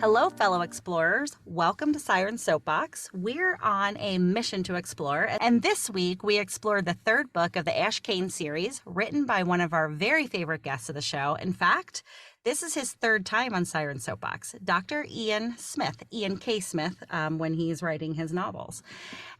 Hello, fellow explorers. Welcome to Siren Soapbox. We're on a mission to explore, and this week we explored the third book of the Ash Kane series, written by one of our very favorite guests of the show. In fact, this is his third time on Siren Soapbox, Dr. Ian Smith, Ian K. Smith, when he's writing his novels.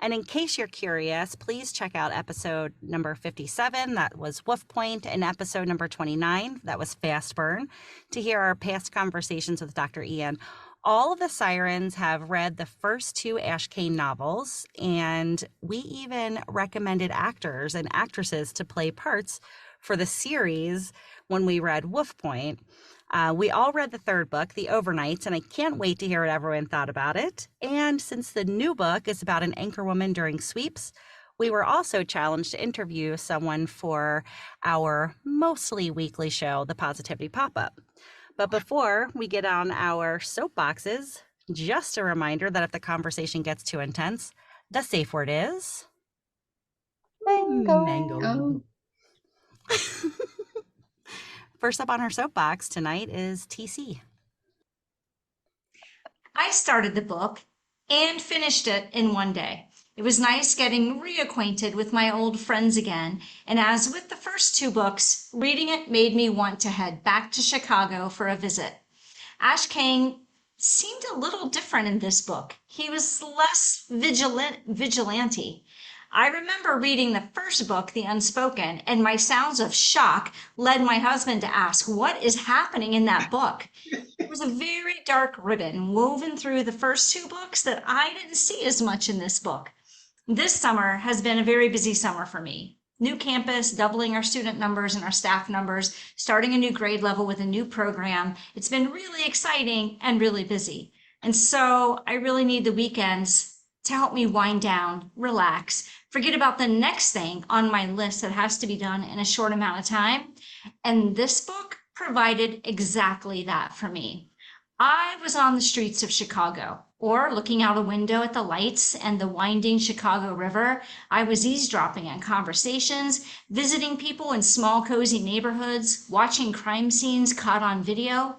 And in case you're curious, please check out episode number 57, that was Wolf Point, and episode number 29, that was Fast Burn, to hear our past conversations with Dr. Ian. All of the Sirens have read the first two Ash Kane novels, and we even recommended actors and actresses to play parts for the series when we read Wolf Point. We all read the third book, The Overnights, and I can't wait to hear what everyone thought about it. And since the new book is about an anchorwoman during sweeps, we were also challenged to interview someone for our mostly weekly show, The Positivity Pop-Up. But before we get on our soapboxes, just a reminder that if the conversation gets too intense, the safe word is... Mango. First up on her soapbox tonight is TC. I started the book and finished it in one day. It was nice getting reacquainted with my old friends again, and as with the first two books, reading it made me want to head back to Chicago for a visit. Ash Kane seemed a little different in this book. He was less vigilante. I remember reading the first book, The Unspoken, and my sounds of shock led my husband to ask, what is happening in that book? There was a very dark ribbon woven through the first two books that I didn't see as much in this book. This summer has been a very busy summer for me. New campus, doubling our student numbers and our staff numbers, starting a new grade level with a new program. It's been really exciting and really busy. And so I really need the weekends to help me wind down, relax, forget about the next thing on my list that has to be done in a short amount of time. And this book provided exactly that for me. I was on the streets of Chicago, or looking out a window at the lights and the winding Chicago River. I was eavesdropping on conversations, visiting people in small, cozy neighborhoods, watching crime scenes caught on video,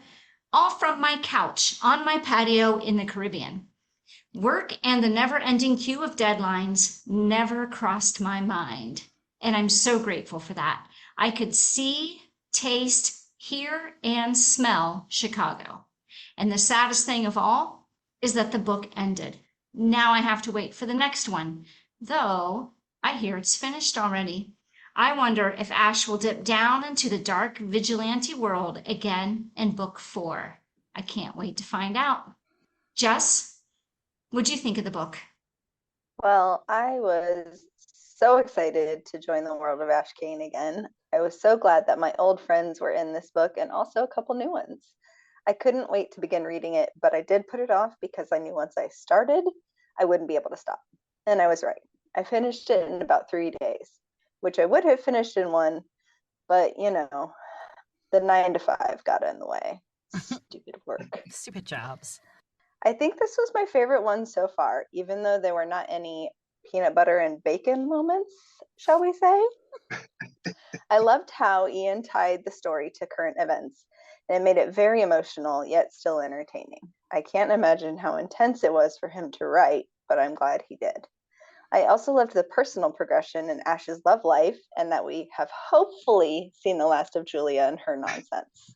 all from my couch on my patio in the Caribbean. Work and the never-ending queue of deadlines never crossed my mind, and I'm so grateful for that. I could see, taste, hear, and smell Chicago. And the saddest thing of all is that the book ended. Now I have to wait for the next one, though I hear it's finished already. I wonder if Ash will dip down into the dark vigilante world again in book 4. I can't wait to find out. Jess, what'd you think of the book? Well, I was so excited to join the world of Ash Kane again. I was so glad that my old friends were in this book and also a couple new ones. I couldn't wait to begin reading it, but I did put it off because I knew once I started, I wouldn't be able to stop. And I was right. I finished it in about 3 days, which I would have finished in one, but the 9 to 5 got in the way. Stupid work. Stupid jobs. I think this was my favorite one so far, even though there were not any peanut butter and bacon moments, shall we say. I loved how Ian tied the story to current events, and it made it very emotional, yet still entertaining. I can't imagine how intense it was for him to write, but I'm glad he did. I also loved the personal progression in Ash's love life, and that we have hopefully seen the last of Julia and her nonsense.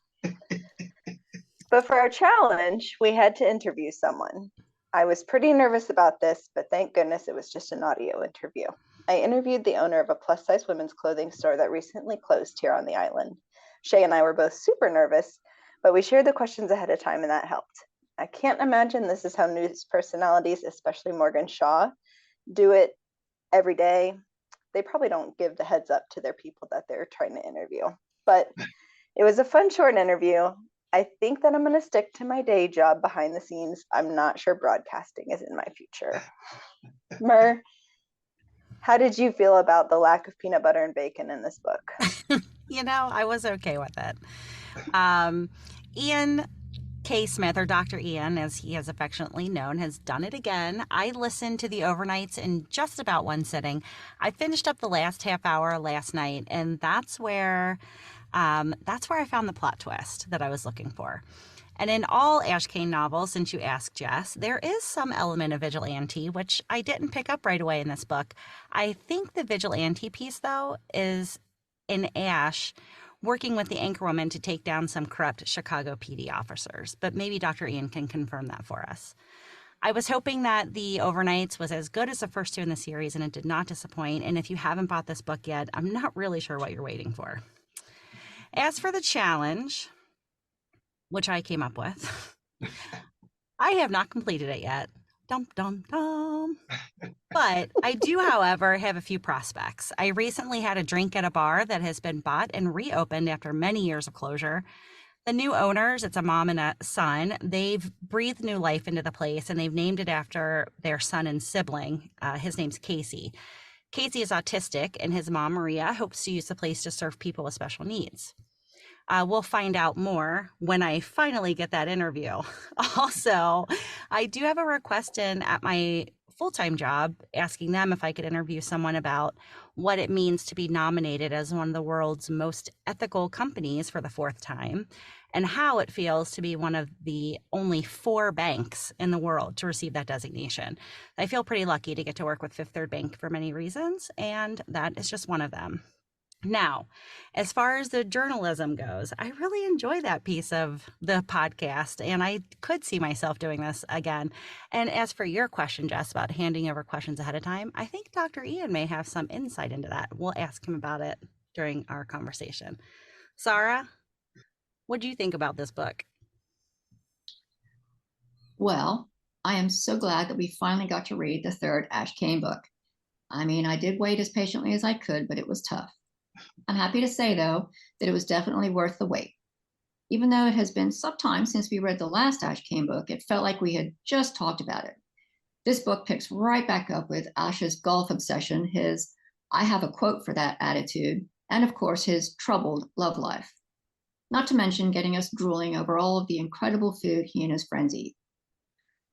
But for our challenge, we had to interview someone. I was pretty nervous about this, but thank goodness it was just an audio interview. I interviewed the owner of a plus-size women's clothing store that recently closed here on the island. Shay and I were both super nervous, but we shared the questions ahead of time, and that helped. I can't imagine this is how news personalities, especially Morgan Shaw, do it every day. They probably don't give the heads up to their people that they're trying to interview. But it was a fun, short interview. I think that I'm going to stick to my day job behind the scenes. I'm not sure broadcasting is in my future. Mer, how did you feel about the lack of peanut butter and bacon in this book? I was okay with it. Ian K. Smith, or Dr. Ian, as he is affectionately known, has done it again. I listened to the overnights in just about one sitting. I finished up the last half hour last night, and that's where I found the plot twist that I was looking for. And in all Ash Kane novels, since you asked, Jess, there is some element of vigilante, which I didn't pick up right away in this book. I think the vigilante piece, though, is in Ash working with the anchorwoman to take down some corrupt Chicago PD officers. But maybe Dr. Ian can confirm that for us. I was hoping that the Overnights was as good as the first two in the series, and it did not disappoint. And if you haven't bought this book yet, I'm not really sure what you're waiting for. As for the challenge, which I came up with, I have not completed it yet. Dum, dum, dum. But I do, however, have a few prospects. I recently had a drink at a bar that has been bought and reopened after many years of closure. The new owners, it's a mom and a son, they've breathed new life into the place and they've named it after their son and sibling. His name's Casey. Casey is autistic and his mom, Maria, hopes to use the place to serve people with special needs. We'll find out more when I finally get that interview. Also, I do have a request in at my full-time job asking them if I could interview someone about what it means to be nominated as one of the world's most ethical companies for the fourth time and how it feels to be one of the only 4 banks in the world to receive that designation. I feel pretty lucky to get to work with Fifth Third Bank for many reasons, and that is just one of them. Now, as far as the journalism goes, I really enjoy that piece of the podcast, and I could see myself doing this again. And as for your question, Jess, about handing over questions ahead of time, I think Dr. Ian may have some insight into that. We'll ask him about it during our conversation. Sarah, what do you think about this book? Well, I am so glad that we finally got to read the third Ash Kane book. I mean, I did wait as patiently as I could, but it was tough. I'm happy to say, though, that it was definitely worth the wait. Even though it has been some time since we read the last Ash Kane book, it felt like we had just talked about it. This book picks right back up with Ash's golf obsession, his I have a quote for that attitude, and of course, his troubled love life. Not to mention getting us drooling over all of the incredible food he and his friends eat.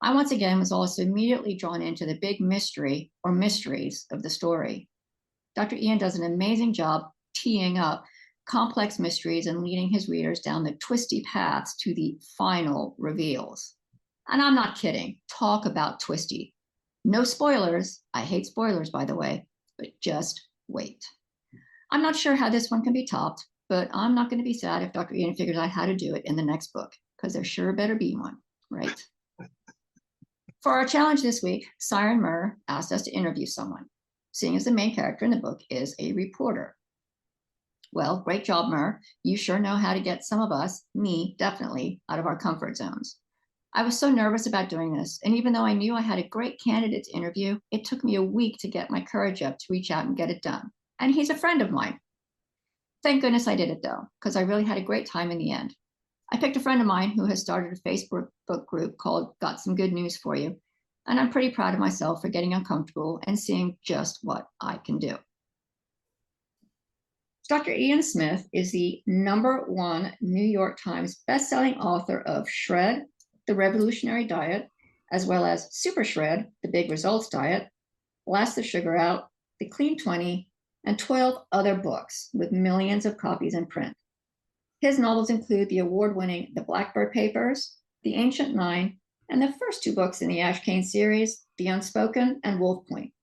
I once again was also immediately drawn into the big mystery or mysteries of the story. Dr. Ian does an amazing job teeing up complex mysteries and leading his readers down the twisty paths to the final reveals. And I'm not kidding. Talk about twisty. No spoilers. I hate spoilers, by the way, but just wait. I'm not sure how this one can be topped, but I'm not going to be sad if Dr. Ian figures out how to do it in the next book, because there sure better be one, right? For our challenge this week, Siren Murr asked us to interview someone, seeing as the main character in the book is a reporter. Well, great job, Murr. You sure know how to get some of us, me, definitely, out of our comfort zones. I was so nervous about doing this, and even though I knew I had a great candidate to interview, it took me a week to get my courage up to reach out and get it done. And he's a friend of mine. Thank goodness I did it, though, because I really had a great time in the end. I picked a friend of mine who has started a Facebook group called Got Some Good News For You, and I'm pretty proud of myself for getting uncomfortable and seeing just what I can do. Dr. Ian Smith is the #1 New York Times bestselling author of Shred, The Revolutionary Diet, as well as Super Shred, The Big Results Diet, Blast the Sugar Out, The Clean 20, and 12 other books with millions of copies in print. His novels include the award-winning The Blackbird Papers, The Ancient Nine, and the first 2 books in the Ash Kane series, The Unspoken and Wolf Point.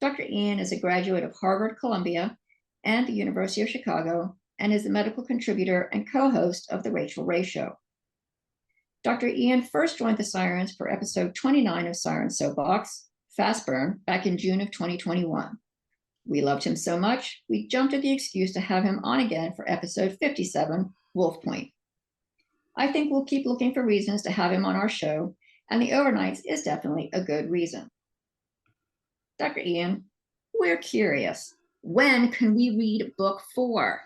Dr. Ian is a graduate of Harvard, Columbia, and the University of Chicago, and is the medical contributor and co-host of The Rachel Ray Show. Dr. Ian first joined the Sirens for episode 29 of Siren Soapbox, Fast Burn, back in June of 2021. We loved him so much, we jumped at the excuse to have him on again for episode 57, Wolf Point. I think we'll keep looking for reasons to have him on our show, and the Overnights is definitely a good reason. Dr. Ian, we're curious. When can we read book 4?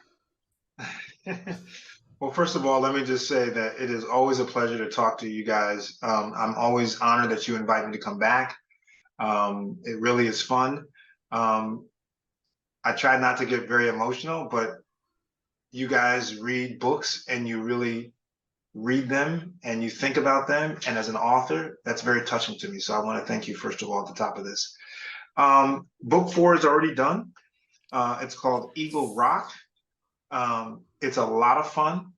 Well, first of all, let me just say that it is always a pleasure to talk to you guys. I'm always honored that you invite me to come back. It really is fun. I try not to get very emotional, but you guys read books and you really read them and you think about them. And as an author, that's very touching to me. So I want to thank you, first of all, at the top of this. Book 4 is already done. It's called Eagle Rock. It's a lot of fun.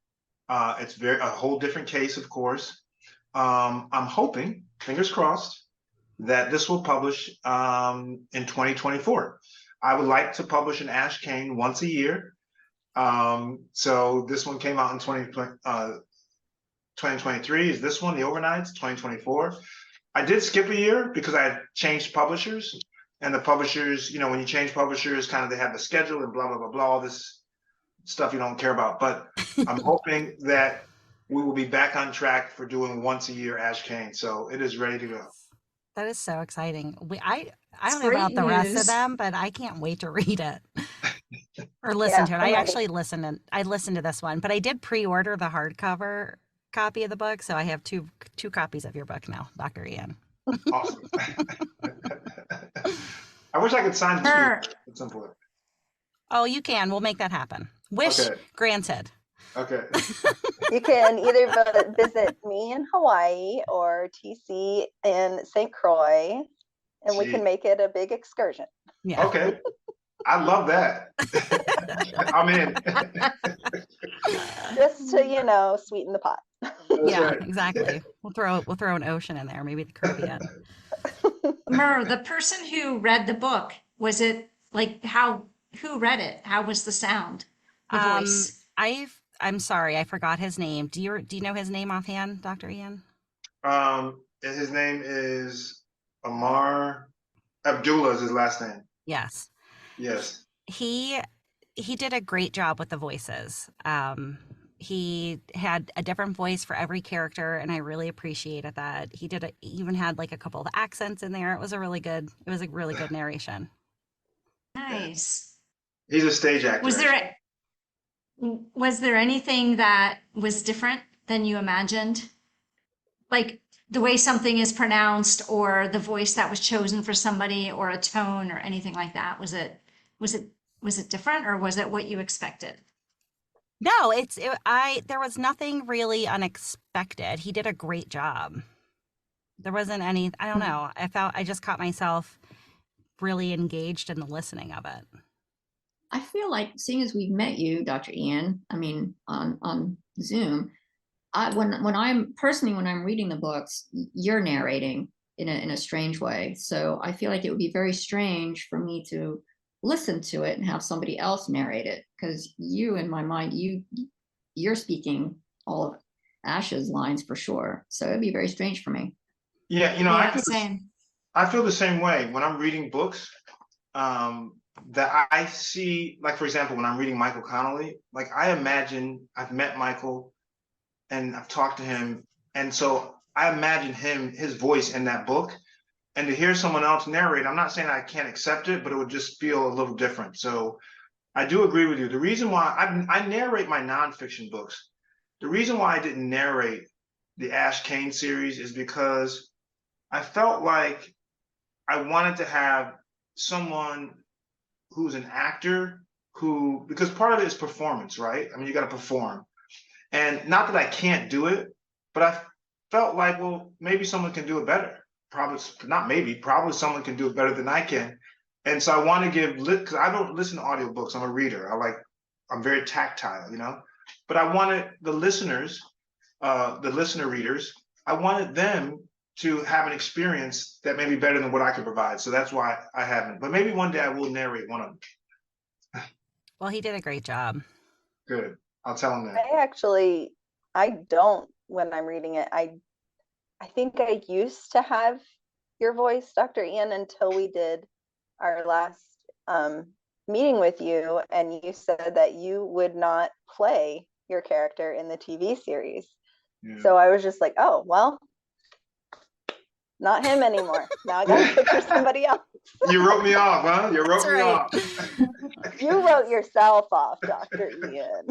It's a whole different case, of course. I'm hoping, fingers crossed, that this will publish in 2024. I would like to publish an Ash Kane once a year. So this one came out in 2023 is this one, the Overnights, 2024. I did skip a year because I had changed publishers, and the publishers, when you change publishers, kind of they have the schedule and blah, blah, blah, blah, all this stuff you don't care about. But I'm hoping that we will be back on track for doing once a year Ash Kane. So it is ready to go. That is so exciting. I It's don't know about great the rest of news. them, but I can't wait to read it or listen to it. I'm I ready. actually listened to this one, but I did pre-order the hardcover copy of the book, so I have two copies of your book now, Dr. Ian. Awesome. I wish I could sign Sure. two at some point. Oh, you can. We'll make that happen. Wish Okay. granted. Okay. You can either visit me in Hawaii or TC in St. Croix, and we Gee. can make it a big excursion. Yeah. Okay. I love that. I'm in. Just to, sweeten the pot. That's Yeah, right. exactly. We'll throw an ocean in there, maybe the Caribbean. Mer, the person who read the book, was it like who read it? How was the sound? The voice? I'm sorry, I forgot his name. Do you know his name offhand, Dr. Ian? His name is Amar. Abdullah is his last name. Yes. Yes. He did a great job with the voices. He had a different voice for every character, and I really appreciated that. He even had like a couple of accents in there. It was a really good narration. Nice. He's a stage actor. Was there anything that was different than you imagined? Like the way something is pronounced or the voice that was chosen for somebody or a tone or anything like that? Was it different, or was it what you expected? No, there was nothing really unexpected. He did a great job. There wasn't any, I don't know. I just caught myself really engaged in the listening of it. I feel like, seeing as we've met you, Dr. Ian, I mean, on Zoom, when I'm reading the books, you're narrating in a strange way. So I feel like it would be very strange for me to listen to it and have somebody else narrate it, because you, in my mind, you're speaking all of Ash's lines for sure. So it'd be very strange for me. Yeah, Same. I feel the same way when I'm reading books. That I see, like, for example, when I'm reading Michael Connolly, like I imagine I've met Michael and I've talked to him, and so I imagine his voice in that book, and to hear someone else narrate, I'm not saying I can't accept it, but it would just feel a little different. So I do agree with you. The reason why I narrate my nonfiction books, the reason why I didn't narrate the Ash Kane series is because I felt like I wanted to have someone who's an actor because part of it is performance, right? I mean, you got to perform. And not that I can't do it, but I felt like, well, maybe someone can do it better. Probably someone can do it better than I can. And so I want to because I don't listen to audiobooks. I'm a reader. I'm very tactile, but I wanted the listeners, the listener readers, I wanted them to have an experience that may be better than what I could provide. So that's why I haven't. But maybe one day I will narrate one of them. Well, he did a great job. Good. I'll tell him that. I don't, when I'm reading it. I think I used to have your voice, Dr. Ian, until we did our last meeting with you, and you said that you would not play your character in the TV series. Yeah. So I was just like, oh, well, not him anymore. Now I gotta picture somebody else. You wrote me off, huh? You wrote me off. You wrote yourself off, Dr. Ian.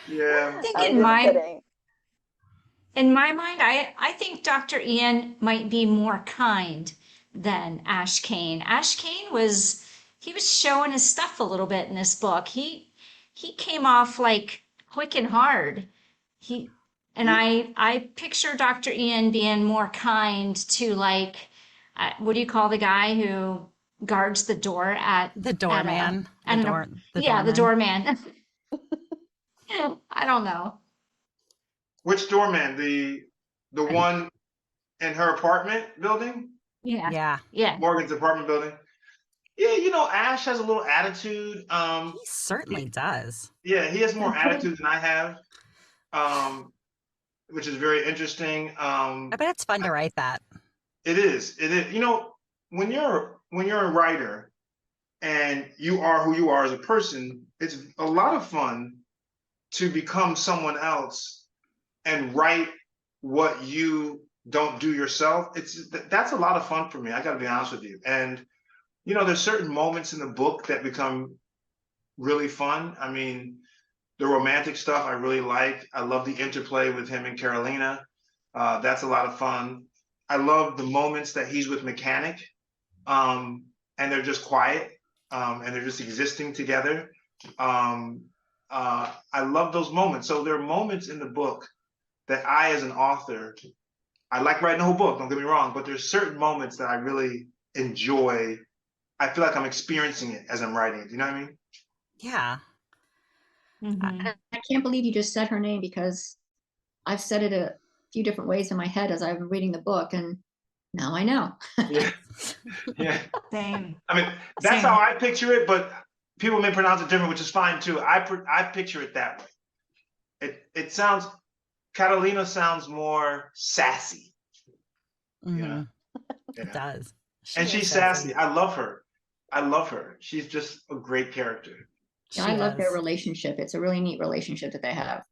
Yeah. I think in my mind, I think Dr. Ian might be more kind than Ash Kane. Ash Kane was showing his stuff a little bit in this book. He came off like quick and hard. I picture Dr. Ian being more kind to, like, what do you call the guy who guards the door at The doorman. at The yeah, the doorman. doorman. I don't know. Which doorman? The one in her apartment building? Yeah. Yeah. Yeah. Morgan's apartment building. Yeah, you know, Ash has a little attitude. He certainly does. Yeah, he has more attitude than I have, which is very interesting. I bet it's fun to write that. It is. It is. You know, when you're a writer and you are who you are as a person, it's a lot of fun to become someone else and write what you don't do yourself. That's a lot of fun for me. I got to be honest with you. And you know, there's certain moments in the book that become really fun. I mean, the romantic stuff I really like. I love the interplay with him and Carolina. That's a lot of fun. I love the moments that he's with Mechanic, and they're just quiet, and they're just existing together. I love those moments. So there are moments in the book that I, as an author, I like writing the whole book, don't get me wrong, but there's certain moments that I really enjoy. I feel like I'm experiencing it as I'm writing it. You know what I mean? Yeah. Mhm. I can't believe you just said her name, because I've said it a few different ways in my head as I've been reading the book, and now I know. Yeah. Yeah. Same. I mean, that's Same. how I picture it, but people may pronounce it different, which is fine too. I picture it that way. It sounds, Catalina sounds more sassy. Mhm. Yeah. It does. And is she's sassy. I love her. I love her. She's just a great character. Yeah, I love their is. relationship. It's a really neat relationship that they have.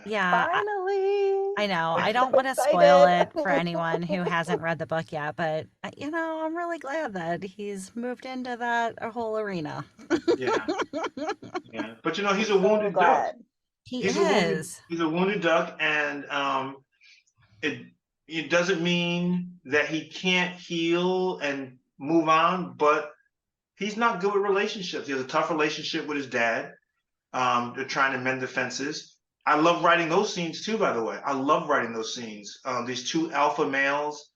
Yeah. Finally. I know. I I'm don't so want to spoil it excited. for anyone who hasn't read the book yet, but you know, I'm really glad that he's moved into that whole arena. Yeah. Yeah. But you know, he's a So wounded duck. glad. He He's is. a wounded duck, and it doesn't mean that he can't heal and move on, but he's not good with relationships. He has a tough relationship with his dad. They're trying to mend the fences. I love writing those scenes too, by the way. I love writing those scenes. These two alpha males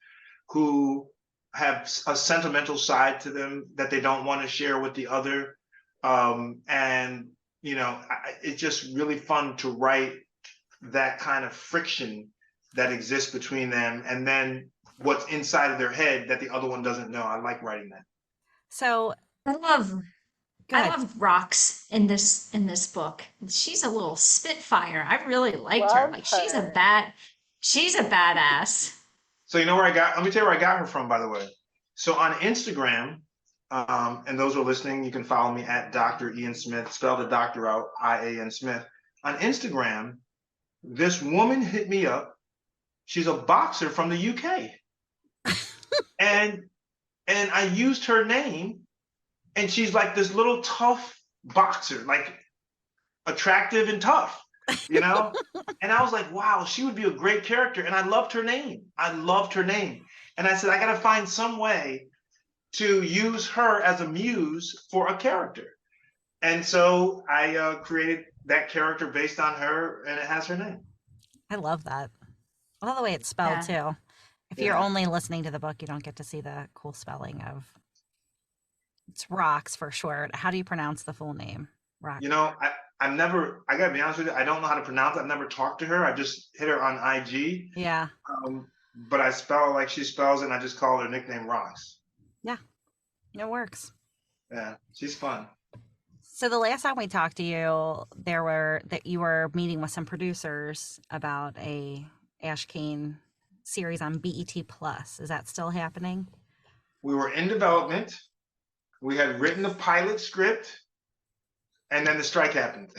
who have a sentimental side to them that they don't want to share with the other. And, you know, it's just really fun to write that kind of friction that exists between them, and then what's inside of their head that the other one doesn't know. I like writing that. So I love go I ahead. love Rox in this book. She's a little spitfire. I really liked her. Love Like her. she's a badass. So you know where let me tell you where I got her from, by the way. So on Instagram, and those who are listening, you can follow me at Dr. Ian Smith, spell the doctor out, I-A-N Smith. On Instagram, this woman hit me up. She's a boxer from the UK. and I used her name, and she's like this little tough boxer, like attractive and tough, you know? And I was like, wow, she would be a great character. And I loved her name. And I said, I got to find some way to use her as a muse for a character. And so I created that character based on her, and it has her name. I love that. I love the way it's spelled Yeah. too. If you're only listening to the book, you don't get to see the cool spelling of it's Rox for short. How do you pronounce the full name? Rox. You know, I gotta be honest with you, I don't know how to pronounce it. I've never talked to her. I just hit her on IG. Yeah. But I spell like she spells it, and I just call her nickname Rox. Yeah. It works. Yeah, she's fun. So the last time we talked to you, you were meeting with some producers about a Ash Kane series on BET Plus. Is that still happening? We were in development. We had written the pilot script, and then the strike happened.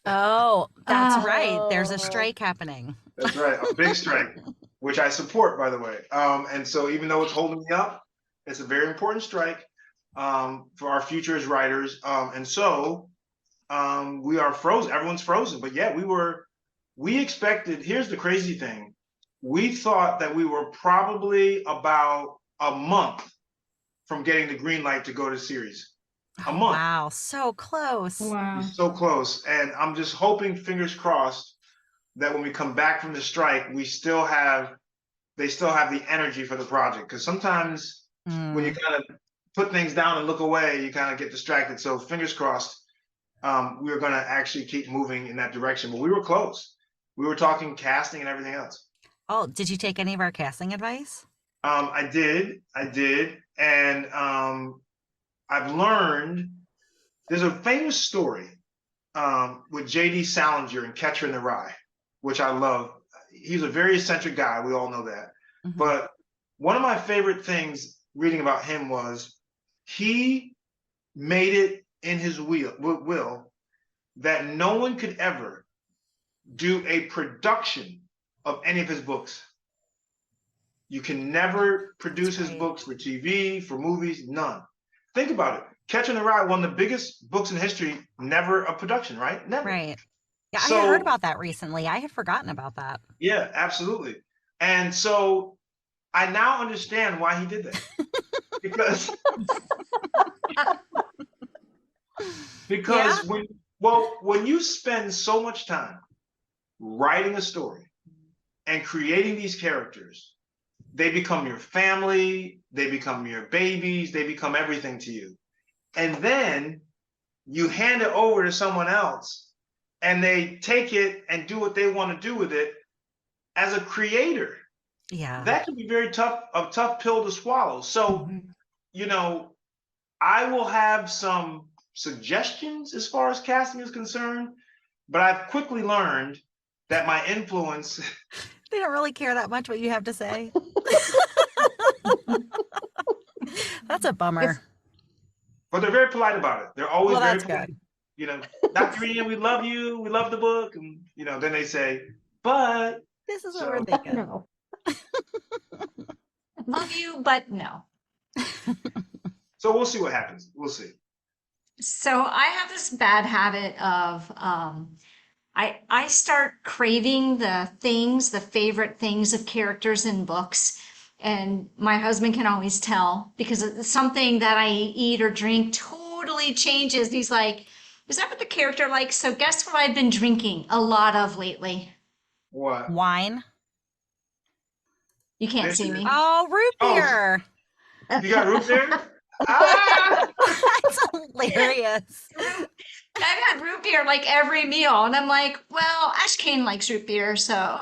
Oh, that's Oh. right. There's a strike happening. That's right, a big strike, which I support, by the way. And so even though it's holding me up, it's a very important strike for our future as writers. And so we are frozen. Everyone's frozen. But yeah, we expected, here's the crazy thing. We thought that we were probably about a month from getting the green light to go to series. A month. Wow, so close. Wow. So close. And I'm just hoping, fingers crossed, that when we come back from the strike, they still have the energy for the project. Because sometimes when you kind of put things down and look away, you kind of get distracted. So fingers crossed, we were going to actually keep moving in that direction. But we were close. We were talking casting and everything else. Oh, did you take any of our casting advice? I did, and I've learned there's a famous story with J.D. Salinger and Catcher in the Rye, which I love. He's a very eccentric guy. We all know that. Mm-hmm. But one of my favorite things reading about him was he made it in his will that no one could ever do a production of any of his books. You can never produce his books for TV, for movies, none. Think about it. Catcher in the Rye, one of the biggest books in history, never a production, right? Never. Right. Yeah, So, I had heard about that recently. I had forgotten about that. Yeah, absolutely. And so I now understand why he did that. because Yeah. when you spend so much time writing a story and creating these characters, they become your family, they become your babies, they become everything to you. And then you hand it over to someone else and they take it and do what they want to do with it. As a creator, Yeah. that can be a tough pill to swallow. So, I will have some suggestions as far as casting is concerned, but I've quickly learned that my influence They don't really care that much what you have to say. That's a bummer. but they're very polite about it. They're always Well, very that's polite. good. Dr. Ian, we love you. We love the book. And, then they say, but. This is what So- we're thinking. No. Love you, but no. So we'll see what happens. We'll see. So I have this bad habit of I start craving the favorite things of characters in books. And my husband can always tell because it's something that I eat or drink totally changes. He's like, is that what the character likes? So guess what I've been drinking a lot of lately? What? Wine. You can't see me. Oh, root beer. You got root beer? Ah! That's hilarious. I've had root beer like every meal. And I'm like, well, Ash Kane likes root beer. So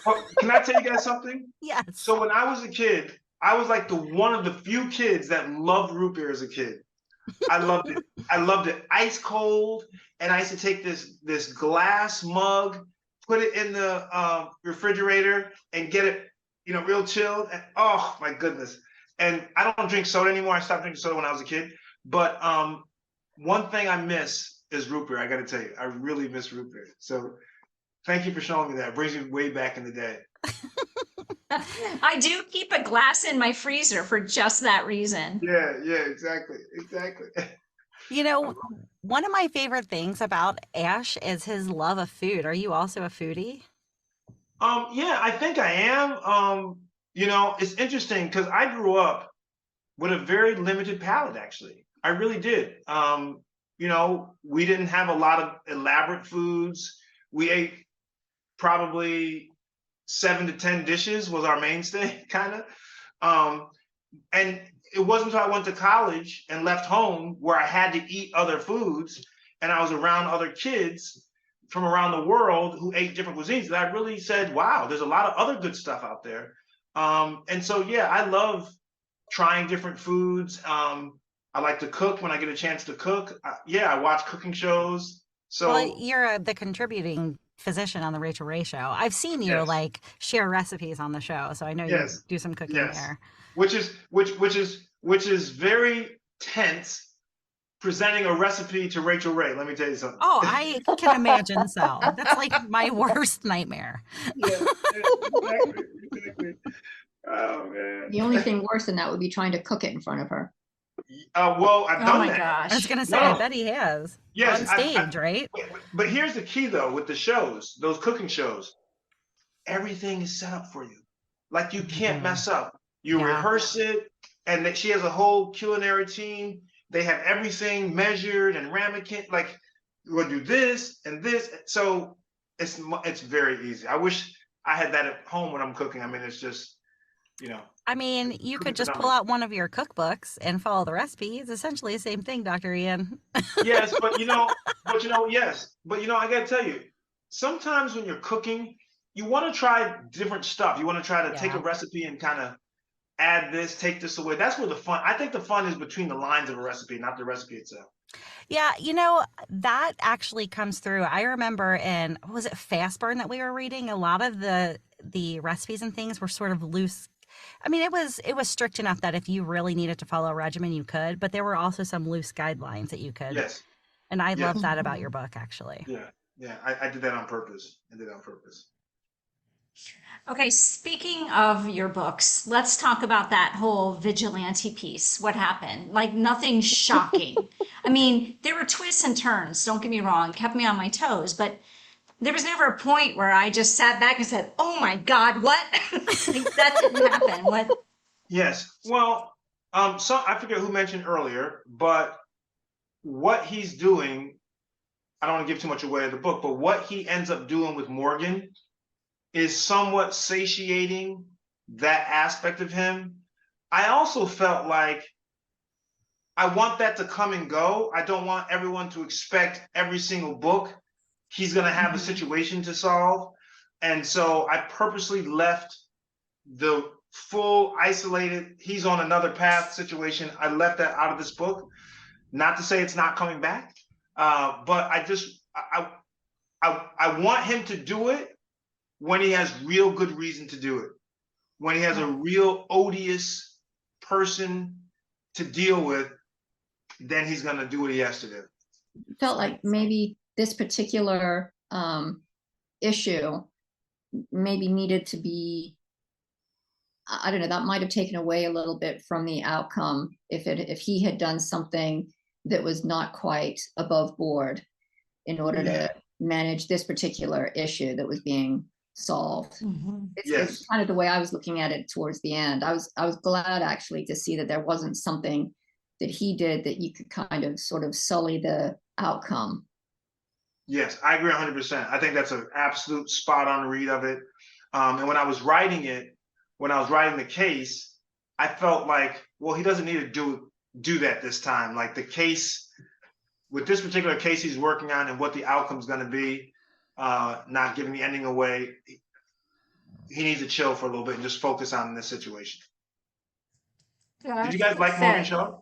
Well, can I tell you guys something? Yes. So when I was a kid, I was like one of the few kids that loved root beer as a kid. I loved it. I loved it ice cold. And I used to take this glass mug, put it in the refrigerator and get it, real chilled. And, oh my goodness. And I don't drink soda anymore. I stopped drinking soda when I was a kid. But one thing I miss is root beer. I got to tell you, I really miss root beer. So thank you for showing me that. It brings me way back in the day. I do keep a glass in my freezer for just that reason. Yeah, exactly. One of my favorite things about Ash is his love of food. Are you also a foodie? Yeah, I think I am. It's interesting because I grew up with a very limited palate, actually. I really did. We didn't have a lot of elaborate foods. We ate probably 7 to 10 dishes was our mainstay, kind of. And it wasn't until I went to college and left home where I had to eat other foods and I was around other kids from around the world who ate different cuisines that I really said, wow, there's a lot of other good stuff out there. And so, yeah, I love trying different foods. I like to cook when I get a chance to cook. I watch cooking shows. So Well, you're the contributing physician on the Rachel Ray Show. I've seen you Yes. share recipes on the show, so I know Yes. you do some cooking Yes. there. which is very tense presenting a recipe to Rachel Ray. Let me tell you something. Oh, I can imagine so. That's like my worst nightmare. Yeah, exactly. Oh man. The only thing worse than that would be trying to cook it in front of her. Well, I've Oh done my that. I was gosh. gonna say, No. I bet he has. Yes, On I- stage, right? But here's the key though with the shows, those cooking shows, everything is set up for you. Like you can't Mhm. mess up. You Yeah. rehearse it, and that she has a whole culinary team. They have everything measured and ramekin. Like we're gonna do this and this. So it's very easy. I wish I had that at home when I'm cooking. I mean, it's just, I mean, you could Cooking for just pull numbers. out one of your cookbooks and follow the recipe. It's essentially the same thing, Dr. Ian. Yes, yes, but I gotta tell you, sometimes when you're cooking, you want to try different stuff. You want to try to take a Yeah. recipe and kind of add this, take this away. That's where the fun. I think the fun is between the lines of a recipe, not the recipe itself. Yeah, that actually comes through. I remember in, was it Fast Burn that we were reading? A lot of the recipes and things were sort of loose. I mean, it was strict enough that if you really needed to follow a regimen, you could, but there were also some loose guidelines that you could. Yes, And I love yes, that about your Mhm. book, actually. yeah, yeah. I did that on purpose. I did it on purpose. Okay, speaking of your books, let's talk about that whole vigilante piece. What happened? Like nothing shocking. I mean, there were twists and turns, don't get me wrong, kept me on my toes, but there was never a point where I just sat back and said, "Oh my God, what?" Like that didn't happen. What? Yes. Well, so I forget who mentioned earlier, but what he's doing, I don't want to give too much away of the book, but what he ends up doing with Morgan is somewhat satiating that aspect of him. I also felt like I want that to come and go. I don't want everyone to expect every single book he's going to have a Mhm. situation to solve. And so I purposely left the full isolated, he's on another path situation. I left that out of this book. Not to say it's not coming back, but I want him to do it when he has real good reason to do it. When he has a Right. real odious person to deal with, then he's going to do what he has to do. Felt like maybe this particular issue maybe needed to be, I don't know, that might have taken away a little bit from the outcome if he had done something that was not quite above board in order Yeah. to manage this particular issue that was being solved. Mhm. It's Yes. kind of the way I was looking at it towards the end. I was glad actually to see that there wasn't something that he did that you could kind of sort of sully the outcome. Yes, I agree 100%. I think that's an absolute spot on read of it. And when I was writing the case, I felt like, well, he doesn't need to do that this time. Like the case with this particular case he's working on and what the outcome is going to be, not giving the ending away. He needs to chill for a little bit and just focus on this situation. Yeah, Did I you think guys it like Morgan fit. Shaw?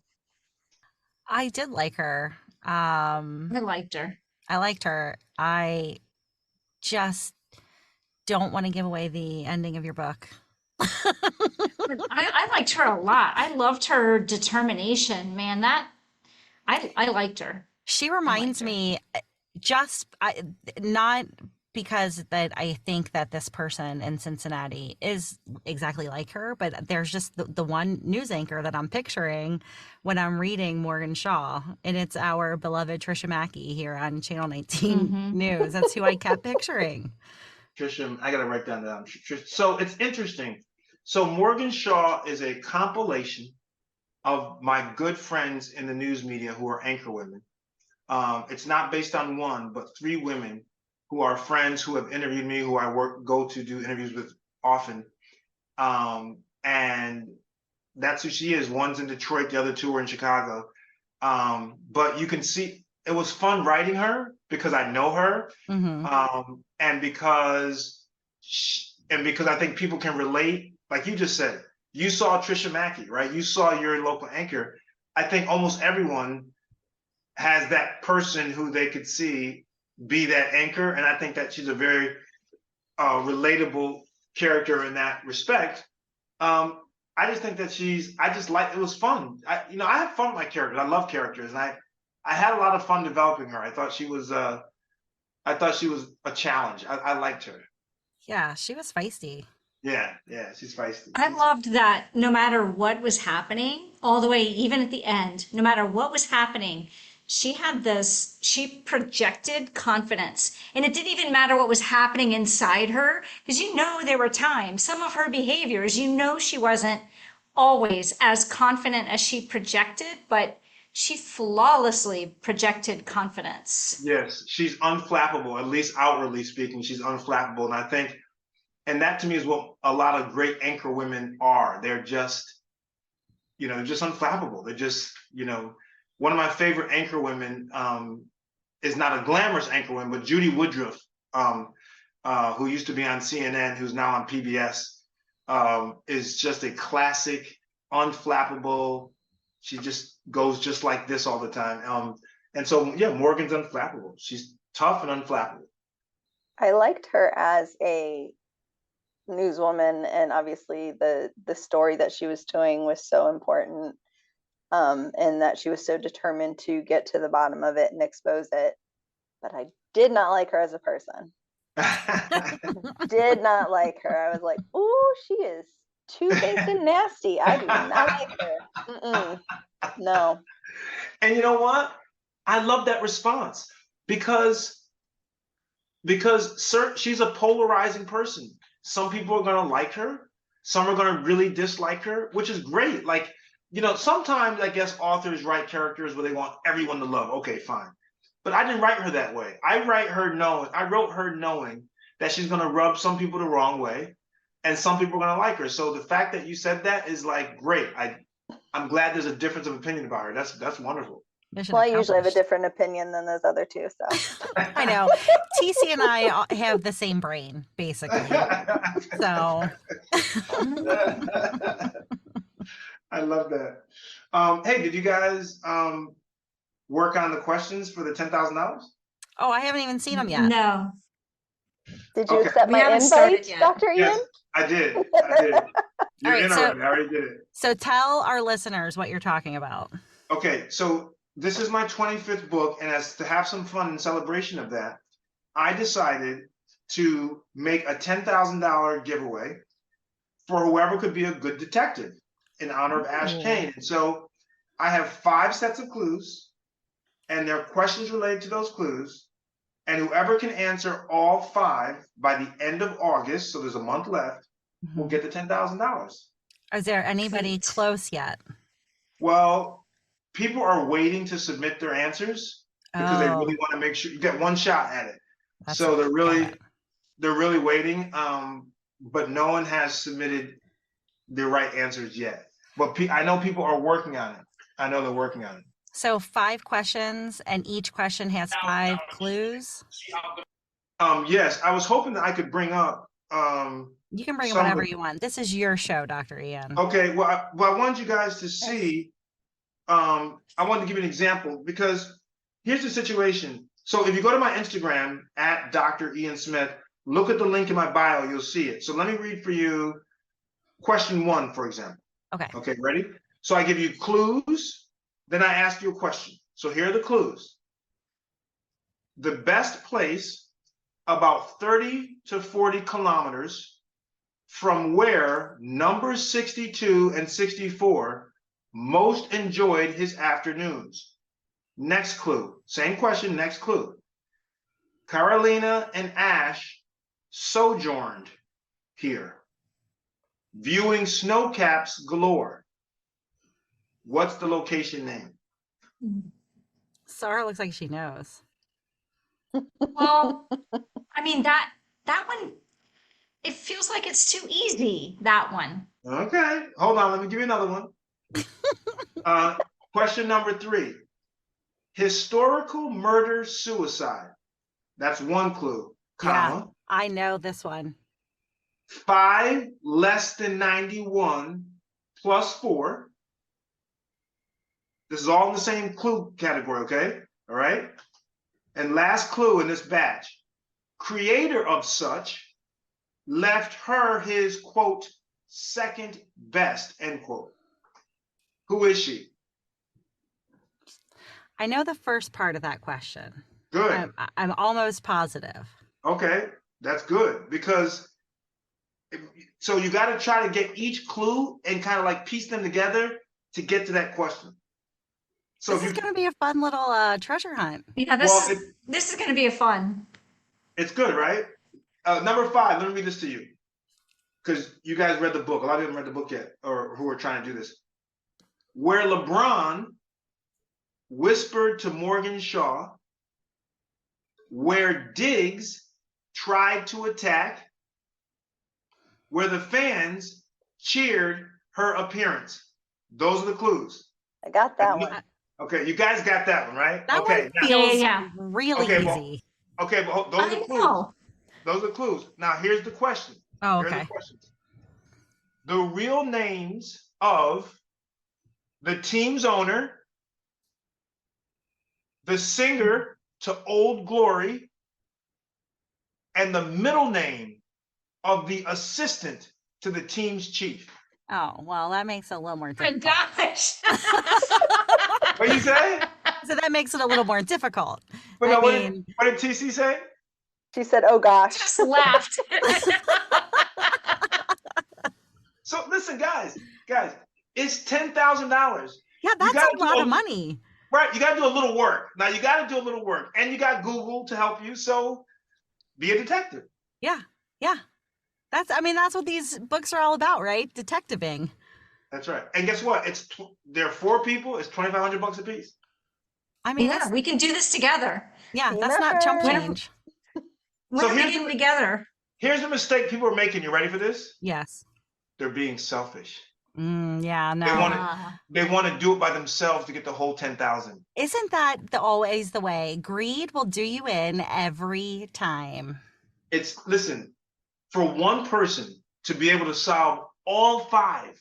I did like her. I liked her. I liked her. I just don't want to give away the ending of your book. But I liked her a lot. I loved her determination, man. I liked her. She I liked reminds her. me, not because that I think that this person in Cincinnati is exactly like her, but there's just the one news anchor that I'm picturing when I'm reading Morgan Shaw, and it's our beloved Trisha Mackey here on Channel 19 Mm-hmm. News. That's who I kept picturing. Trisha, I got to write that down. So it's interesting. So Morgan Shaw is a compilation of my good friends in the news media who are anchor women. It's not based on one, but three women who are friends who have interviewed me, who I go to do interviews with often. And that's who she is. One's in Detroit, the other two are in Chicago. But you can see it was fun writing her because I know her, Hmm. and because I think people can relate. Like you just said, you saw Trisha Mackey, right? You saw your local anchor. I think almost everyone has that person who they could see be that anchor, and I think that she's a very relatable character in that respect. I just think that I just like, it was fun. I have fun with my characters. I love characters, and I had a lot of fun developing her. I thought she was a challenge. I liked her. Yeah, she was feisty. Yeah, she's feisty. I loved that no matter what was happening, all the way, even at the end, no matter what was happening, she projected confidence. And it didn't even matter what was happening inside her, because there were times, some of her behaviors, she wasn't always as confident as she projected, but she flawlessly projected confidence. Yes, she's unflappable. At least outwardly speaking, she's unflappable, and I think And that to me is what a lot of great anchor women are. They're just, they're just unflappable. They're just, one of my favorite anchor women is not a glamorous anchor woman, but Judy Woodruff, who used to be on CNN, who's now on PBS, is just a classic, unflappable. She just goes just like this all the time. And so, yeah, Morgan's unflappable. She's tough and unflappable. I liked her as a newswoman, and obviously the story that she was doing was so important, and that she was so determined to get to the bottom of it and expose it. But I did not like her as a person. Did not like her. I was like, "Ooh, she is two-faced and nasty. I do not like her." No. And you know what? I love that response because she's a polarizing person. Some people are going to like her. Some are going to really dislike her, which is great. Like, sometimes I guess authors write characters where they want everyone to love. Okay, fine. But I didn't write her that way. I wrote her knowing that she's going to rub some people the wrong way and some people are going to like her. So the fact that you said that is like great. I'm glad there's a difference of opinion about her. That's wonderful. Well, I usually have a different opinion than those other two, so. I know. TC and I have the same brain, basically. So. I love that. Hey, did you guys work on the questions for the $10,000? Oh, I haven't even seen them yet. No. Did you accept my invite, Dr. Ian? Yes, I did. You're in already. I already did it. So tell our listeners what you're talking about. Okay, so this is my 25th book, and as to have some fun in celebration of that, I decided to make a $10,000 giveaway for whoever could be a good detective in honor of Ash Kane. And so I have 5 sets of clues, and there are questions related to those clues, and whoever can answer all 5 by the end of August, so there's a month left, will get the $10,000. Is there anybody close yet? Well, people are waiting to submit their answers because they really want to make sure you get one shot at it. So they're really waiting. But no one has submitted the right answers yet. But I know people are working on it. I know they're working on it. So 5 questions, and each question has 5 clues? Yes, I was hoping that I could bring up. You can bring whatever you want. This is your show, Dr. Ian. Okay, well, I wanted you guys to see. I wanted to give you an example because here's the situation. So if you go to my Instagram at Dr. Ian Smith, look at the link in my bio, you'll see it. So let me read for you question 1, for example. Okay. Okay, ready? So I give you clues, then I ask you a question. So here are the clues. The best place about 30 to 40 kilometers from where numbers 62 and 64 most enjoyed his afternoons. Next clue, same question, next clue. Carolina and Ash sojourned here, viewing snowcaps galore. What's the location name? Sarah looks like she knows. Well, I mean, that one, it feels like it's too easy, that one. Okay, hold on, let me give you another one. Question number 3. Historical murder-suicide. That's 1 clue, comma. Yeah, I know this one. 5 less than 91 plus 4. This is all in the same clue category, okay? All right? And last clue in this batch. Creator of such left her his, quote, second best, end quote. Who is she? I know the first part of that question. Good. I'm almost positive. Okay, that's good because so you got to try to get each clue and kind of like piece them together to get to that question. So this is going to be a fun little treasure hunt. Yeah, this is going to be a fun. It's good, right? Number 5, let me read this to you because you guys read the book. A lot of you haven't read the book yet or who are trying to do this. Where LeBron whispered to Morgan Shaw, where Diggs tried to attack, where the fans cheered her appearance. Those are the clues. I got that one. Okay, you guys got that one, right? That Okay, one now, feels Yeah. really okay, well, easy. okay, but those are I clues. know. Those are clues. Now, here's the question. Oh, Here are okay. the questions. The real names of the team's owner, the singer to Old Glory, and the middle name of the assistant to the team's chief. Oh, well, that makes it a little more Oh my difficult. gosh. What you say? So that makes it a little more difficult. But I no, mean, what did TC say? She said, "Oh gosh." Just laughed. So listen, guys, it's $10,000. yeah, You that's gotta a do lot of money. Right, you got to do a little work. Now you got to do a little work, and you got Google to help you. So be a detective. Yeah, yeah. That's what these books are all about, right? Detectiving. That's right. And guess what? There are 4 people. It's $2,500 a piece. I mean, Yeah, we can do this together. yeah, Team that's not chump effort. change. We're So gonna here's be in the- together. Here's the mistake people are making. You ready for this? Yes. They're being selfish. Yeah, They no. want to. They want to do it by themselves to get the whole 10,000. Isn't that always the way? Greed will do you in every time. Listen, for one person to be able to solve all 5,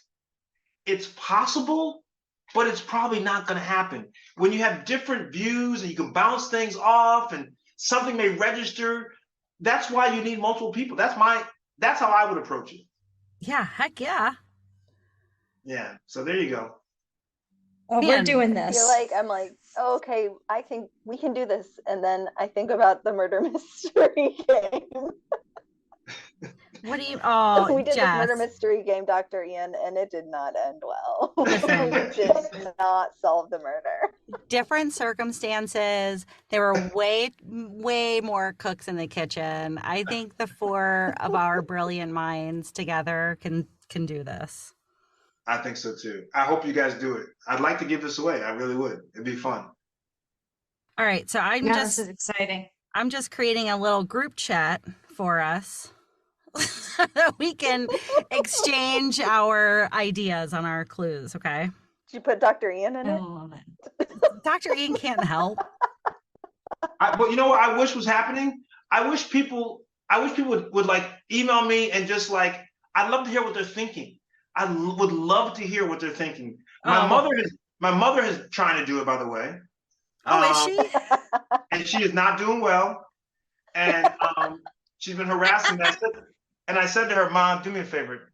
it's possible, but it's probably not going to happen. When you have different views and you can bounce things off and something may register, that's why you need multiple people. That's how I would approach it. Yeah, heck yeah. Yeah. So there you go. Oh, Man, we're doing I this. feel like I'm like, oh, okay, I think we can do this, and then I think about the murder mystery game. What do you? Oh, We did Jess. this murder mystery game, Dr. Ian, and it did not end well. Listen. We did not solve the murder. Different circumstances. There were way more cooks in the kitchen. I think the 4 of our brilliant minds together can do this. I think so too. I hope you guys do it. I'd like to give this away. I really would. It'd be fun. All right, so This is exciting. I'm just creating a little group chat for us so that we can exchange our ideas on our clues, okay? Did you put Dr. Ian in I it? love it. Dr. Ian can't help. But you know what I wish was happening? I wish people would like email me and just like, I'd love to hear what they're thinking. Would love to hear what they're thinking. My mother is trying to do it, by the way. Oh, is she? And she is not doing well. And she's been harassing me. And I said to her, Mom, do me a favor.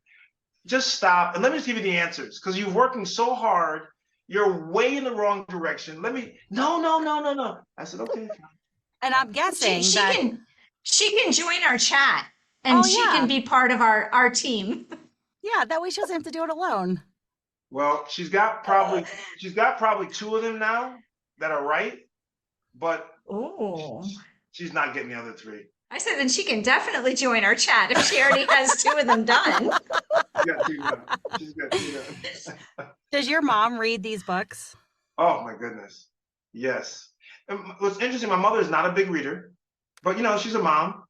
Just stop and let me just give you the answers. Because you're working so hard. You're way in the wrong direction. No. I said, okay. And I'm guessing She that can join our chat, and Oh, she yeah. can be part of our team. yeah, that way she doesn't have to do it alone. Well, she's got probably 2 of them now that are right, but Oh. she's not getting the other 3. I said then she can definitely join our chat if she already has 2 of them done. She's got 2 done. Does your mom read these books? Oh my goodness. Yes. And what's interesting, my mother is not a big reader, but she's a mom.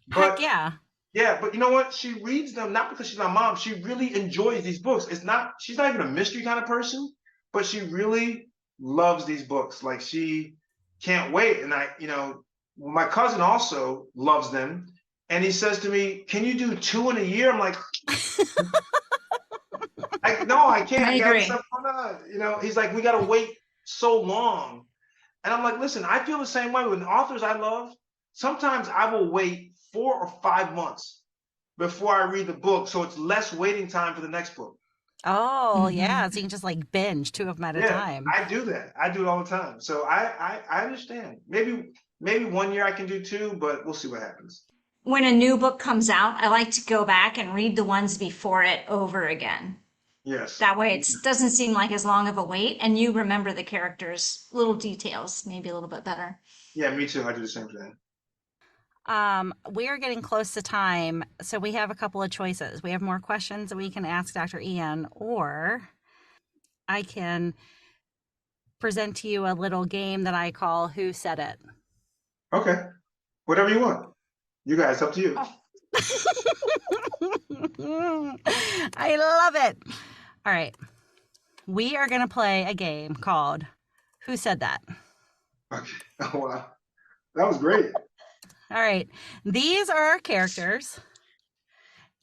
But Heck yeah. yeah, but you know what? She reads them not because she's my mom. She really enjoys these books. She's not even a mystery kind of person, but she really loves these books. Like she can't wait. And my cousin also loves them. And he says to me, can you do 2 in a year? I'm like, no, I can't. I got agree. stuff going on. He's like, we got to wait so long. And I'm like, listen, I feel the same way with authors I love. Sometimes I will wait 4 or 5 months before I read the book. So it's less waiting time for the next book. Oh, yeah. So you can just like binge 2 of them at a time. I do that. I do it all the time. So I understand. Maybe 1 year I can do 2, but we'll see what happens. When a new book comes out, I like to go back and read the ones before it over again. Yes. That way it doesn't seem like as long of a wait, and you remember the characters' little details maybe a little bit better. Yeah, me too. I do the same thing. We are getting close to time, so we have a couple of choices. We have more questions that we can ask Dr. Ian, or I can present to you a little game that I call Who Said It? Okay. Whatever you want. You guys, up to you. I love it. All right. We are going to play a game called Who Said That? Okay. Oh, wow. That was great. All right. These are our characters.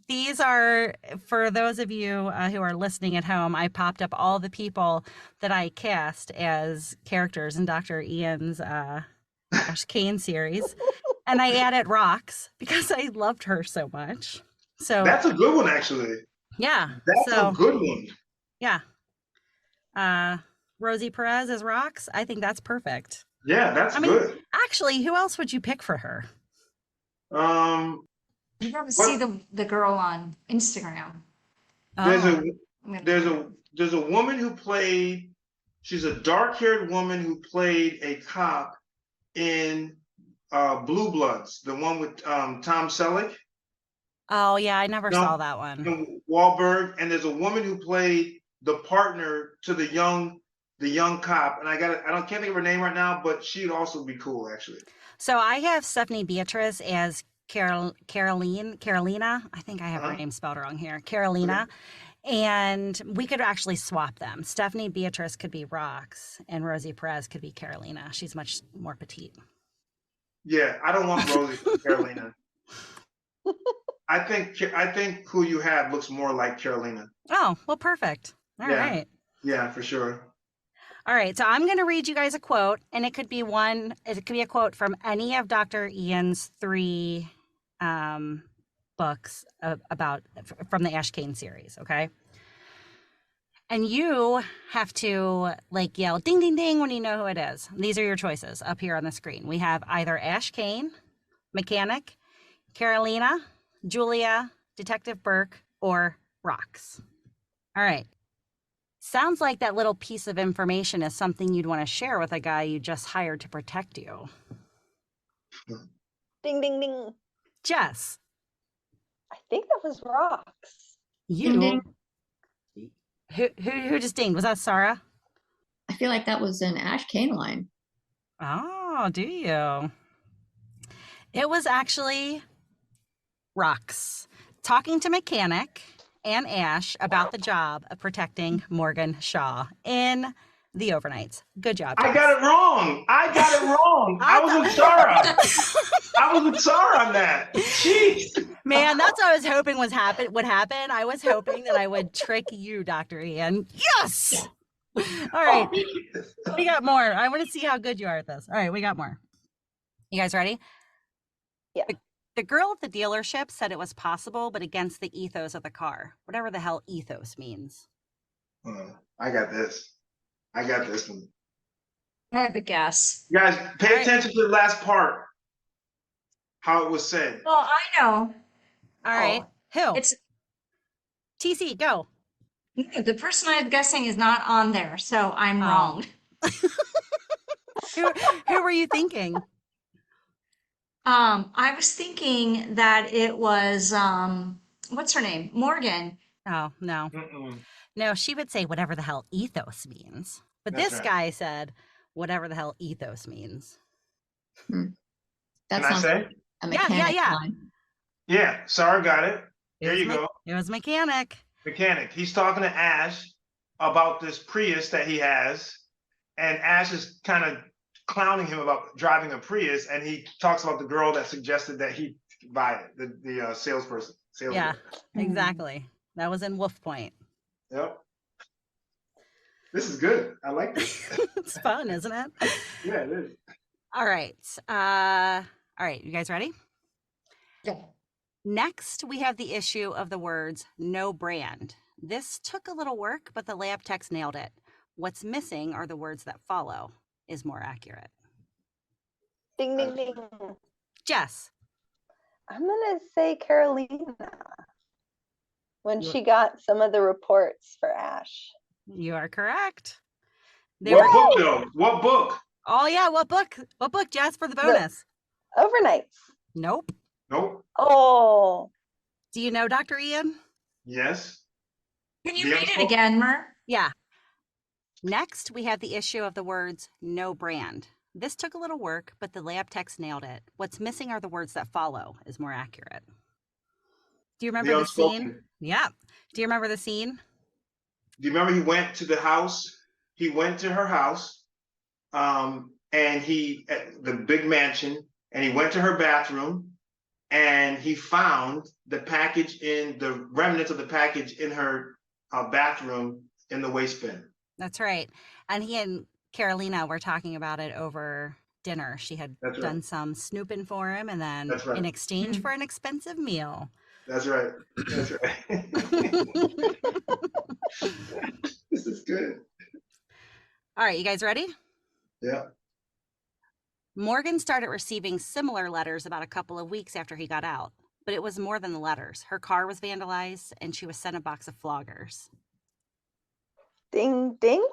These are, for those of you who are listening at home, I popped up all the people that I cast as characters in Dr. Ian's Ash Kane series. And I added Rox because I loved her so much. So That's a good one, actually. yeah. That's a good one. Yeah. Rosie Perez as Rox. I think that's perfect. Yeah, that's I mean, good. actually, who else would you pick for her? You got to see the girl on Instagram. There's a woman who played. She's a dark-haired woman who played a cop in Blue Bloods, the one with Tom Selleck. Oh yeah, I never saw that one. And Wahlberg, and there's a woman who played the partner to the young cop, and can't think of her name right now, but she'd also be cool actually. So I have Stephanie Beatrice as Carolina. I think I have her name spelled wrong here. Carolina. And we could actually swap them. Stephanie Beatrice could be Rox, and Rosie Perez could be Carolina. She's much more petite. Yeah, I don't want Rosie Carolina. I think who you have looks more like Carolina. Oh, well, perfect. All right. Yeah, for sure. All right, so I'm going to read you guys a quote, and it could be a quote from any of Dr. Ian's 3 books from the Ash Kane series, okay? And you have to yell ding, ding, ding when you know who it is. These are your choices up here on the screen. We have either Ash Kane, Mechanic, Carolina, Julia, Detective Burke, or Rox. All right. Sounds like that little piece of information is something you'd want to share with a guy you just hired to protect you. Ding, ding, ding. Jess. I think that was Rox. You. Ding, ding. Who just dinged? Was that Sarah? I feel like that was an Ash Kane line. Oh, do you? It was actually Rox talking to Mechanic and Ash about the job of protecting Morgan Shaw in the overnights. Good job, Jess. I got it wrong. I was with Sarah. I was with Sarah on that. Jeez. Man, that's what I was hoping would happen. I was hoping that I would trick you, Dr. Ian. Yes! All right. We got more. I want to see how good you are at this. All right, we got more. You guys ready? Yeah. The girl at the dealership said it was possible, but against the ethos of the car. Whatever the hell ethos means. I got this one. I have a guess. You guys, pay attention to the last part. How it was said. Well, I know. All right. Who? It's TC, go. the person I'm guessing is not on there, so I'm wrong. Who were you thinking? I was thinking that it was what's her name? Morgan. Oh, no. Mm-mm. No, she would say whatever the hell ethos means. But That's this right. guy said whatever the hell ethos means. That Can I sounds say? like a mechanic line. Yeah, Sarah got it. There you go. It was Mechanic. Mechanic. He's talking to Ash about this Prius that he has, and Ash is kind of clowning him about driving a Prius, and he talks about the girl that suggested that he buy it, the salesperson. Yeah, exactly. That was in Wolf Point. Yep. This is good. I like this. It's fun, isn't it? Yeah, it is. All right. All right, you guys ready? Yeah. Next, we have the issue of the words no brand. This took a little work, but the lab techs nailed it. What's missing are the words that follow is more accurate. Ding, ding, ding. Jess. I'm going to say Carolina. When she got some of the reports for Ash. You are correct. What book, though? What book? Oh, yeah. What book? What book, Jess, for the bonus? Overnights. Nope. Nope. Oh. Do you know Dr. Ian? Yes. Can you read it again, Mer? Yeah. Next, we have the issue of the words no brand. This took a little work, but the lab techs nailed it. What's missing are the words that follow is more accurate. Do you remember the scene? Unspoken. Yeah. Do you remember the scene? Do you remember he went to the house? He went to her house, and the big mansion, and he went to her bathroom, and he found the remnants of the package in her bathroom in the waste bin. That's right. And he and Carolina were talking about it over dinner. She had done some snooping for him, and then in exchange for an expensive meal. That's right. That's right. This is good. All right, you guys ready? Yeah. Morgan started receiving similar letters about a couple of weeks after he got out, but it was more than the letters. Her car was vandalized, and she was sent a box of floggers. Ding, ding.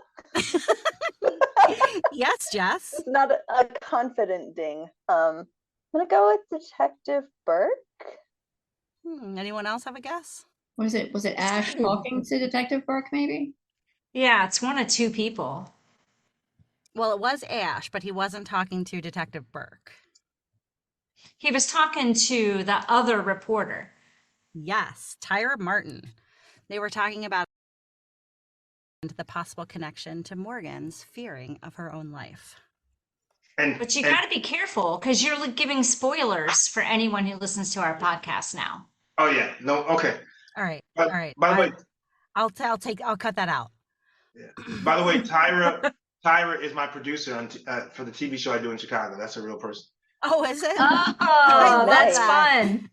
Yes, Jess. It's not a confident ding. I'm gonna go with Detective Burke. Anyone else have a guess? Was it Ash talking to Detective Burke, maybe? Yeah, it's one of two people. Well, it was Ash, but he wasn't talking to Detective Burke. He was talking to the other reporter. Yes, Tyra Martin. They were talking about the possible connection to Morgan's fearing of her own life. But you got to be careful because you're giving spoilers for anyone who listens to our podcast now. Oh yeah, no, okay. All right, all right. By the way, I'll cut that out. Yeah. By the way, Tyra is my producer for the TV show I do in Chicago. That's a real person. Oh, is it? Oh, that's fun.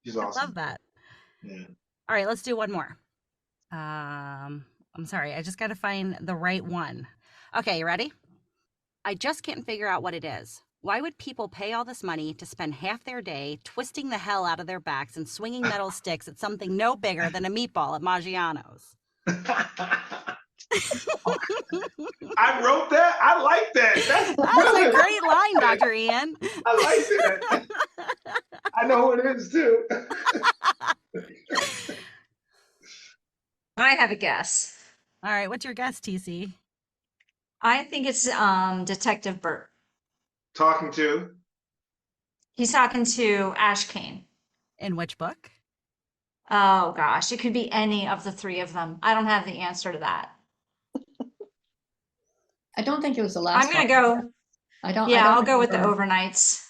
She's awesome. I love that. Yeah. All right, let's do one more. I'm sorry, I just got to find the right one. Okay, you ready? I just can't figure out what it is. Why would people pay all this money to spend half their day twisting the hell out of their backs and swinging metal sticks at something no bigger than a meatball at Maggiano's? I wrote that. I like that. That's a great line, Dr. Ian. I like that. I know who it is too. I have a guess. All right, what's your guess, TC? I think it's Detective Burke. Talking to? He's talking to Ash Kane. In which book? Oh gosh, it could be any of the three of them. I don't have the answer to that. I don't think it was the last I'm going to go. I'll go with the overnights.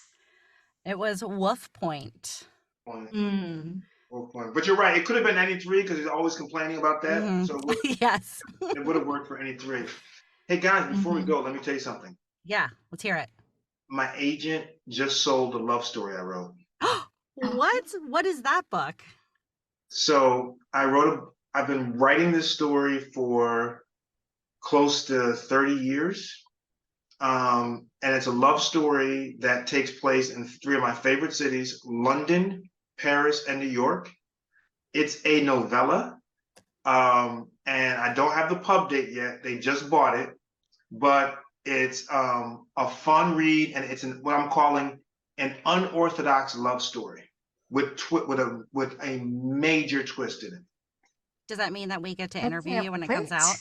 It was Wolf Point. But you're right. It could have been any three because he's always complaining about that. Mm-hmm. So yes, it would have worked for any three. Hey guys, before we go, let me tell you something. Yeah, let's hear it. My agent just sold a love story I wrote. What? What is that book? So I've been writing this story for close to 30 years. And it's a love story that takes place in three of my favorite cities, London, Paris, and New York. It's a novella. And I don't have the pub date yet. They just bought it. But it's a fun read, and it's what I'm calling an unorthodox love story with a major twist in it. Does that mean that we get to interview you when it comes out?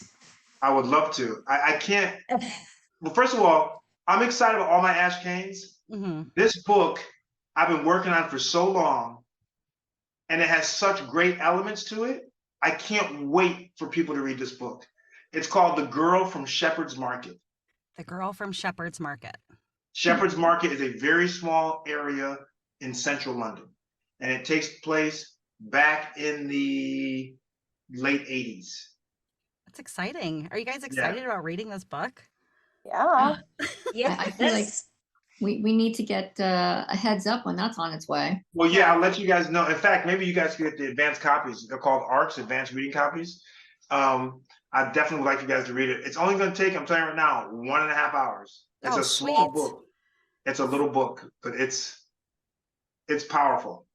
I would love to. I can't. Well, first of all, I'm excited about all my Ash Canes. Mm-hmm. This book I've been working on for so long, and it has such great elements to it. I can't wait for people to read this book. It's called The Girl from Shepherd's Market. The Girl from Shepherd's Market. Shepherd's Market is a very small area in central London, and it takes place back in the late 80s. That's exciting. Are you guys excited about reading this book? Yeah. Yeah, I feel like we need to get a heads up when that's on its way. Well, yeah, I'll let you guys know. In fact, maybe you guys can get the advanced copies. They're called ARCs, advanced reading copies. I definitely would like you guys to read it. It's only going to take, I'm telling you right now, 1.5 hours. It's a small book. It's a little book, but it's powerful.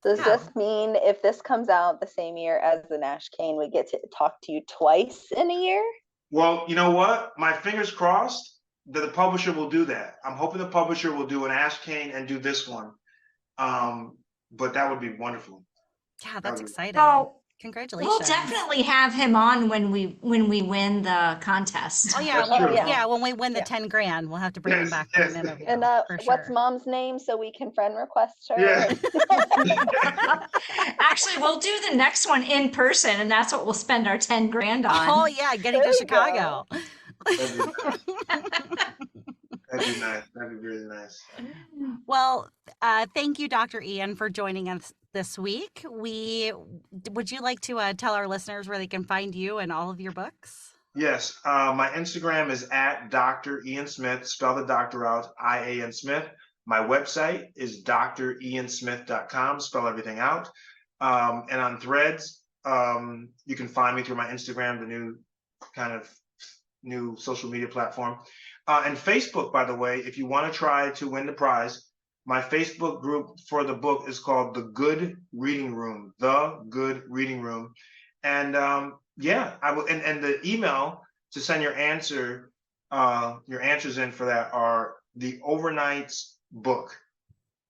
Does this mean if this comes out the same year as the Ash Kane, we get to talk to you twice in a year? Well, you know what? My fingers crossed that the publisher will do that. I'm hoping the publisher will do an Ash Kane and do this one. But that would be wonderful. Yeah, that's exciting. Oh, congratulations. We'll definitely have him on when we win the contest. Oh yeah, when we win the 10 grand, we'll have to bring him back for an interview. And what's Mom's name so we can friend request her? Yeah. Actually, we'll do the next one in person, and that's what we'll spend our 10 grand on. Oh yeah, getting There to you go. Chicago. That'd be nice. That'd be nice. That'd be really nice. Well, thank you, Dr. Ian, for joining us this week. Would you like to tell our listeners where they can find you and all of your books? Yes, my Instagram is at Dr. Ian Smith. Spell the doctor out, I-A-N Smith. My website is driansmith.com. Spell everything out. And on Threads, you can find me through my Instagram, the new social media platform. And Facebook, by the way, if you want to try to win the prize, my Facebook group for the book is called The Good Reading Room. The Good Reading Room. And yeah, I will. And the email to send your answers in for that are the overnights book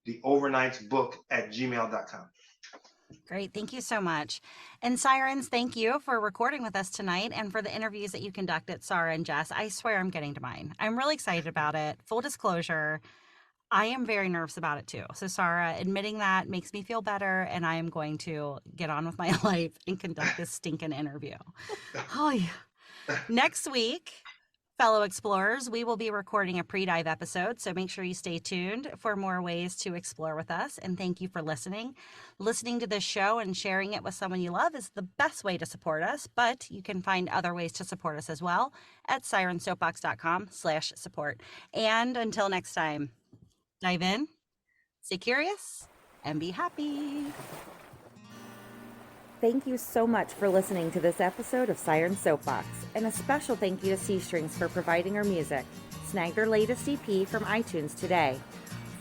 at gmail.com. Great. Thank you so much. And Sirens, thank you for recording with us tonight and for the interviews that you conducted, Sarah and Jess. I swear I'm getting to mine. I'm really excited about it. Full disclosure, I am very nervous about it too. So Sarah, admitting that makes me feel better, and I am going to get on with my life and conduct this stinking interview. Oh yeah. Next week, fellow explorers, we will be recording a pre-dive episode, so make sure you stay tuned for more ways to explore with us. And thank you for listening. Listening to this show and sharing it with someone you love is the best way to support us, but you can find other ways to support us as well at sirensoapbox.com/support. And until next time, dive in, stay curious, and be happy. Thank you so much for listening to this episode of Siren Soapbox, and a special thank you to C Strings for providing our music. Snag their latest EP from iTunes today.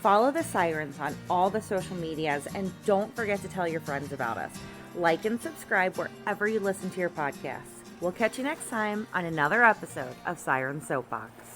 Follow the Sirens on all the social medias, and don't forget to tell your friends about us. Like and subscribe wherever you listen to your podcasts. We'll catch you next time on another episode of Siren Soapbox.